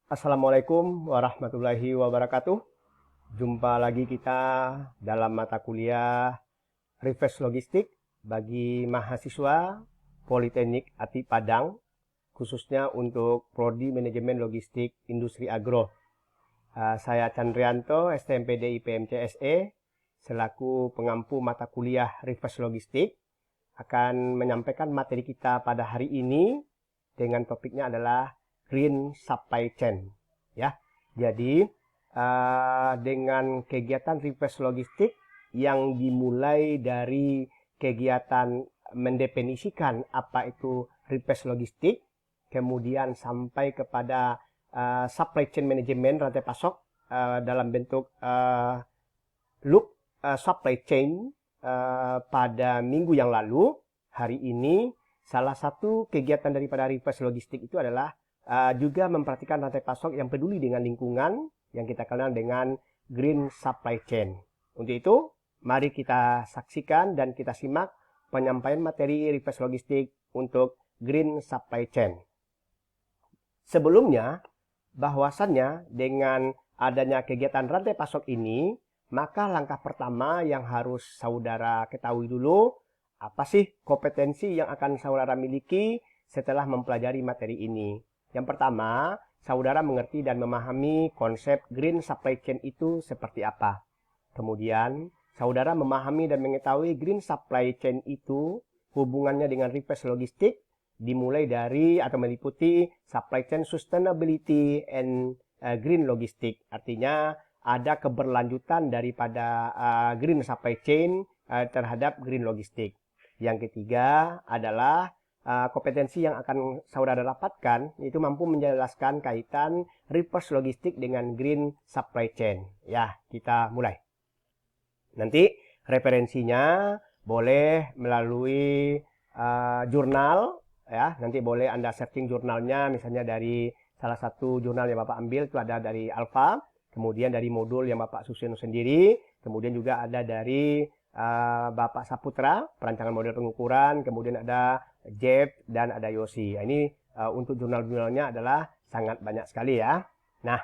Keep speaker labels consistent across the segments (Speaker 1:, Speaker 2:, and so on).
Speaker 1: Assalamualaikum warahmatullahi wabarakatuh. Jumpa lagi kita dalam mata kuliah Reverse Logistik bagi mahasiswa Politeknik Ati Padang, khususnya untuk Prodi Manajemen Logistik Industri Agro. Saya Chandrianto, STMPD IPM CSE, selaku pengampu mata kuliah Reverse Logistik, akan menyampaikan materi kita pada hari ini dengan topiknya adalah Green Supply Chain, ya. Jadi dengan kegiatan reverse logistik yang dimulai dari kegiatan mendefinisikan apa itu reverse logistik, kemudian sampai kepada supply chain management rantai pasok dalam bentuk loop supply chain pada minggu yang lalu. Hari ini salah satu kegiatan daripada reverse logistik itu adalah juga memperhatikan rantai pasok yang peduli dengan lingkungan yang kita kenal dengan green supply chain. Untuk itu, mari kita saksikan dan kita simak penyampaian materi reverse logistik untuk green supply chain. Sebelumnya, bahwasannya dengan adanya kegiatan rantai pasok ini, maka langkah pertama yang harus saudara ketahui dulu, apa sih kompetensi yang akan saudara miliki setelah mempelajari materi ini. Yang pertama, saudara mengerti dan memahami konsep green supply chain itu seperti apa. Kemudian, saudara memahami dan mengetahui green supply chain itu hubungannya dengan reverse logistik, dimulai dari atau meliputi supply chain sustainability and green logistik. Artinya, ada keberlanjutan daripada green supply chain terhadap green logistik. Yang ketiga adalah kompetensi yang akan saudara dapatkan itu mampu menjelaskan kaitan reverse logistik dengan green supply chain. Ya, kita mulai. Nanti referensinya boleh melalui jurnal, ya. Nanti boleh Anda searching jurnalnya, misalnya dari salah satu jurnal yang Bapak ambil itu ada dari Alfa, kemudian dari modul yang Bapak susun sendiri, kemudian juga ada dari Bapak Saputra, perancangan model pengukuran, kemudian ada Jeff dan ada Yosi. Ini untuk jurnal-jurnalnya adalah sangat banyak sekali ya. Nah,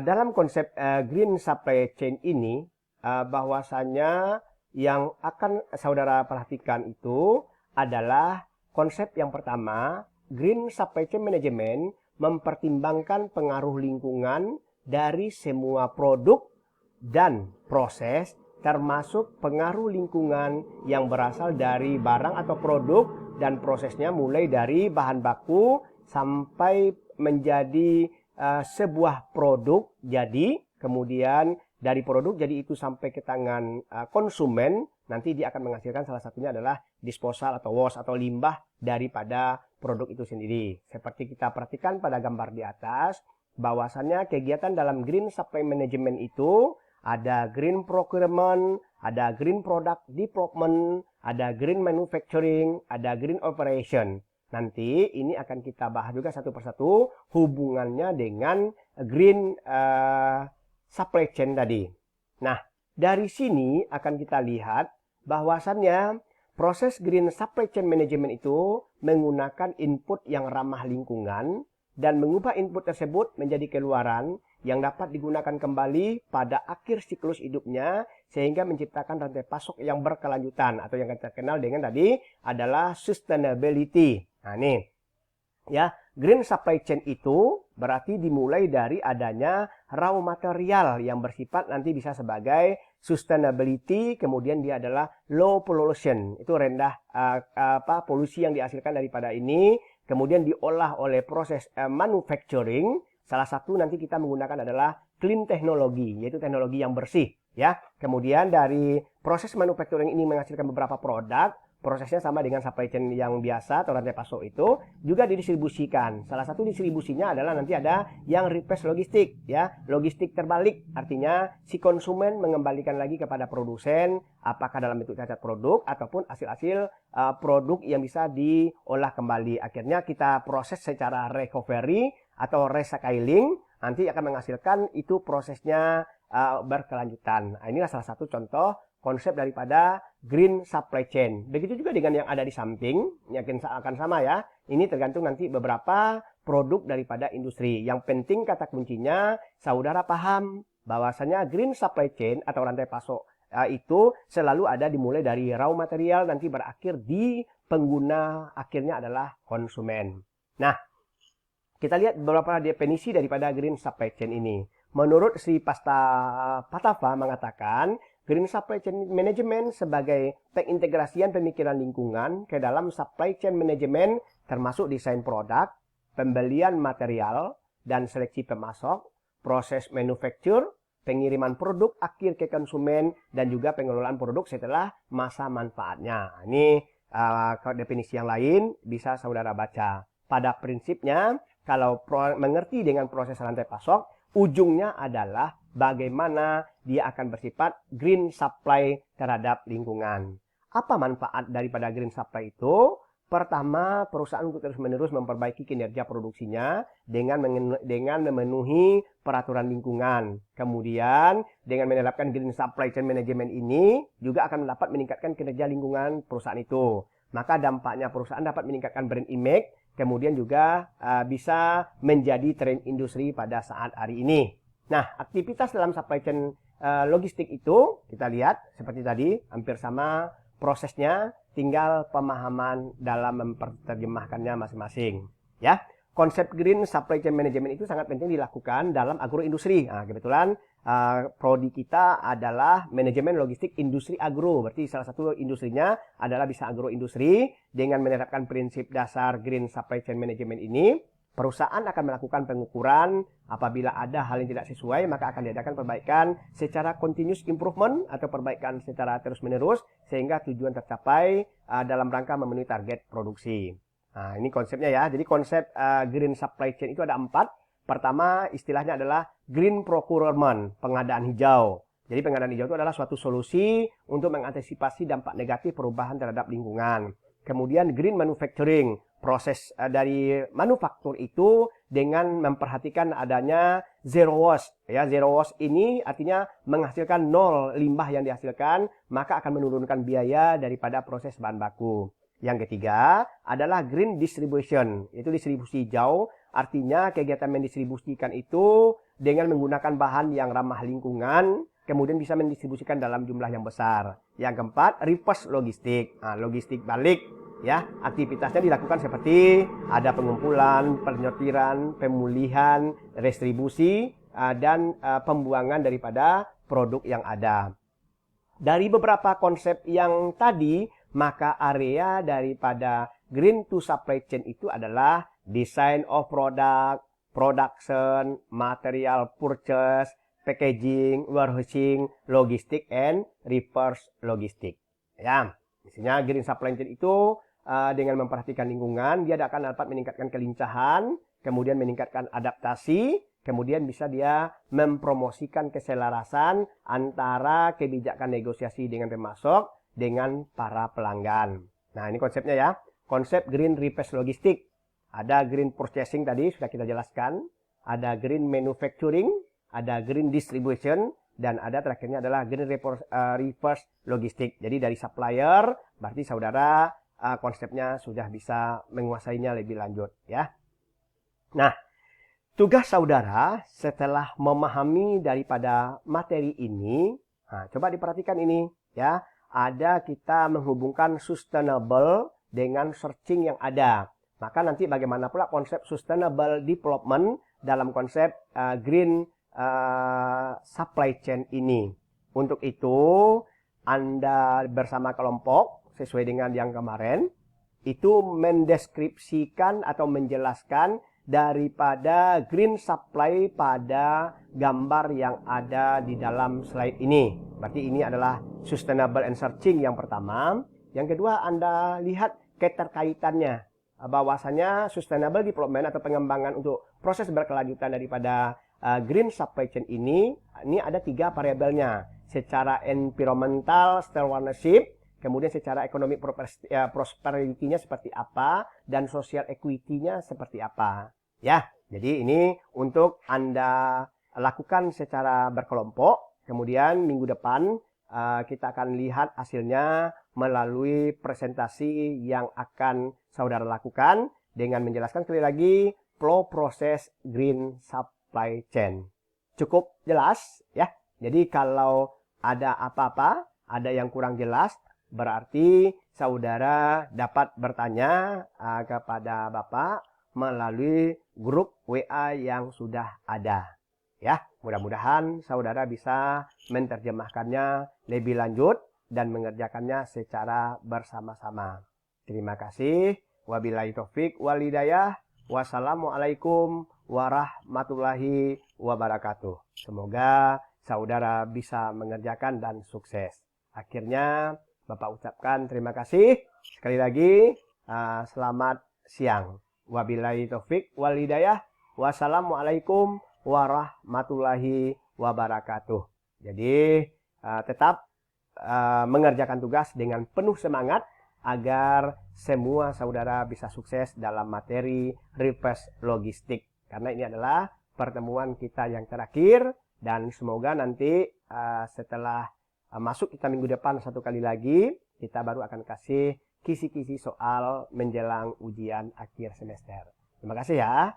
Speaker 1: dalam konsep green supply chain ini, bahwasannya yang akan saudara perhatikan itu adalah konsep yang pertama, green supply chain management mempertimbangkan pengaruh lingkungan dari semua produk dan proses, termasuk pengaruh lingkungan yang berasal dari barang atau produk dan prosesnya mulai dari bahan baku sampai menjadi sebuah produk jadi, kemudian dari produk jadi itu sampai ke tangan konsumen, nanti dia akan menghasilkan salah satunya adalah disposal atau waste atau limbah daripada produk itu sendiri. Seperti kita perhatikan pada gambar di atas, bahwasannya kegiatan dalam green supply management itu ada green procurement, ada green product development, ada green manufacturing, ada green operation. Nanti ini akan kita bahas juga satu persatu hubungannya dengan green supply chain tadi. Nah, dari sini akan kita lihat bahwasannya proses green supply chain management itu menggunakan input yang ramah lingkungan dan mengubah input tersebut menjadi keluaran yang dapat digunakan kembali pada akhir siklus hidupnya sehingga menciptakan rantai pasok yang berkelanjutan atau yang kita kenal dengan tadi adalah sustainability. Nah, ini ya, green supply chain itu berarti dimulai dari adanya raw material yang bersifat nanti bisa sebagai sustainability, kemudian dia adalah low pollution, itu rendah polusi yang dihasilkan daripada ini, kemudian diolah oleh proses manufacturing. Salah satu nanti kita menggunakan adalah clean teknologi, yaitu teknologi yang bersih, ya. Kemudian dari proses manufacturing ini menghasilkan beberapa produk, prosesnya sama dengan supply chain yang biasa atau rantai pasok itu juga didistribusikan. Salah satu distribusinya adalah nanti ada yang reverse logistik, ya, logistik terbalik. Artinya si konsumen mengembalikan lagi kepada produsen, apakah dalam bentuk cacat produk ataupun hasil-hasil produk yang bisa diolah kembali. Akhirnya kita proses secara recovery atau recycling, nanti akan menghasilkan itu prosesnya berkelanjutan. Nah, inilah salah satu contoh konsep daripada green supply chain. Begitu juga dengan yang ada di samping, yakin akan sama ya. Ini tergantung nanti beberapa produk daripada industri. Yang penting kata kuncinya, saudara paham bahwasanya green supply chain atau rantai pasok itu selalu ada dimulai dari raw material, nanti berakhir di pengguna akhirnya adalah konsumen. Nah, kita lihat beberapa definisi daripada green supply chain ini. Menurut Sri Patava mengatakan, green supply chain management sebagai pengintegrasian pemikiran lingkungan ke dalam supply chain management termasuk desain produk, pembelian material, dan seleksi pemasok, proses manufacture, pengiriman produk akhir ke konsumen, dan juga pengelolaan produk setelah masa manfaatnya. Ini definisi yang lain bisa saudara baca. Pada prinsipnya, kalau mengerti dengan proses rantai pasok, ujungnya adalah bagaimana dia akan bersifat green supply terhadap lingkungan. Apa manfaat daripada green supply itu? Pertama, perusahaan untuk terus-menerus memperbaiki kinerja produksinya dengan memenuhi peraturan lingkungan. Kemudian, dengan menerapkan green supply chain management ini, juga akan dapat meningkatkan kinerja lingkungan perusahaan itu. Maka dampaknya perusahaan dapat meningkatkan brand image, kemudian juga bisa menjadi tren industri pada saat hari ini. Nah, aktivitas dalam supply chain logistik itu, kita lihat seperti tadi, hampir sama prosesnya, tinggal pemahaman dalam memperterjemahkannya masing-masing. Ya, konsep green supply chain management itu sangat penting dilakukan dalam agroindustri. Nah, kebetulan prodi kita adalah manajemen logistik industri agro. Berarti salah satu industrinya adalah bisa agroindustri. Dengan menerapkan prinsip dasar green supply chain management ini, perusahaan akan melakukan pengukuran. Apabila ada hal yang tidak sesuai, maka akan diadakan perbaikan secara continuous improvement atau perbaikan secara terus-menerus sehingga tujuan tercapai dalam rangka memenuhi target produksi. Nah, ini konsepnya ya. Jadi konsep green supply chain itu ada 4. Pertama, istilahnya adalah green procurement, pengadaan hijau. Jadi pengadaan hijau itu adalah suatu solusi untuk mengantisipasi dampak negatif perubahan terhadap lingkungan. Kemudian green manufacturing, proses dari manufaktur itu dengan memperhatikan adanya zero waste. Ya, zero waste ini artinya menghasilkan 0 limbah yang dihasilkan, maka akan menurunkan biaya daripada proses bahan baku. Yang ketiga adalah green distribution, yaitu distribusi hijau. Artinya kegiatan mendistribusikan itu dengan menggunakan bahan yang ramah lingkungan, kemudian bisa mendistribusikan dalam jumlah yang besar. Yang keempat, reverse logistik. Nah, logistik balik. Ya, aktivitasnya dilakukan seperti ada pengumpulan, penyortiran, pemulihan, restribusi, dan pembuangan daripada produk yang ada. Dari beberapa konsep yang tadi, maka area daripada green to supply chain itu adalah design of product, production, material purchase, packaging, warehousing, logistik, and reverse logistik. Ya, misalnya green supply chain itu dengan memperhatikan lingkungan, dia akan dapat meningkatkan kelincahan, kemudian meningkatkan adaptasi, kemudian bisa dia mempromosikan keselarasan antara kebijakan negosiasi dengan pemasok dengan para pelanggan. Nah, ini konsepnya ya. Konsep green reverse logistik. Ada green purchasing tadi sudah kita jelaskan, ada green manufacturing, ada green distribution, dan ada terakhirnya adalah green reverse logistik. Jadi dari supplier, berarti saudara konsepnya sudah bisa menguasainya lebih lanjut ya. Nah, tugas saudara setelah memahami daripada materi ini, nah, coba diperhatikan ini ya. Ada kita menghubungkan sustainable dengan searching yang ada. Maka nanti bagaimana pula konsep sustainable development dalam konsep green supply chain ini. Untuk itu, Anda bersama kelompok sesuai dengan yang kemarin, itu mendeskripsikan atau menjelaskan daripada green supply pada gambar yang ada di dalam slide ini. Berarti ini adalah sustainable and searching yang pertama. Yang kedua, Anda lihat keterkaitannya. Bahwasanya sustainable development atau pengembangan untuk proses berkelanjutan daripada green supply chain ini ada 3 variabelnya. Secara environmental stewardship, kemudian secara ekonomi prosperity-nya seperti apa, dan social equity-nya seperti apa. Ya, jadi ini untuk Anda lakukan secara berkelompok. Kemudian minggu depan kita akan lihat hasilnya melalui presentasi yang akan saudara lakukan dengan menjelaskan sekali lagi flow proses green supply chain. Cukup jelas ya. Jadi kalau ada apa-apa, ada yang kurang jelas, berarti saudara dapat bertanya kepada Bapak melalui grup WA yang sudah ada. Ya, mudah-mudahan saudara bisa menerjemahkannya lebih lanjut dan mengerjakannya secara bersama-sama. Terima kasih. Wabillahi taufik wal hidayah. Wassalamualaikum warahmatullahi wabarakatuh. Semoga saudara bisa mengerjakan dan sukses. Akhirnya Bapak ucapkan terima kasih. Sekali lagi, selamat siang. Wabillahi taufik wal hidayah. Wassalamualaikum warahmatullahi wabarakatuh. Jadi tetap mengerjakan tugas dengan penuh semangat agar semua saudara bisa sukses dalam materi reverse logistik. Karena ini adalah pertemuan kita yang terakhir dan semoga nanti setelah masuk kita minggu depan satu kali lagi, kita baru akan kasih kisi-kisi soal menjelang ujian akhir semester. Terima kasih ya.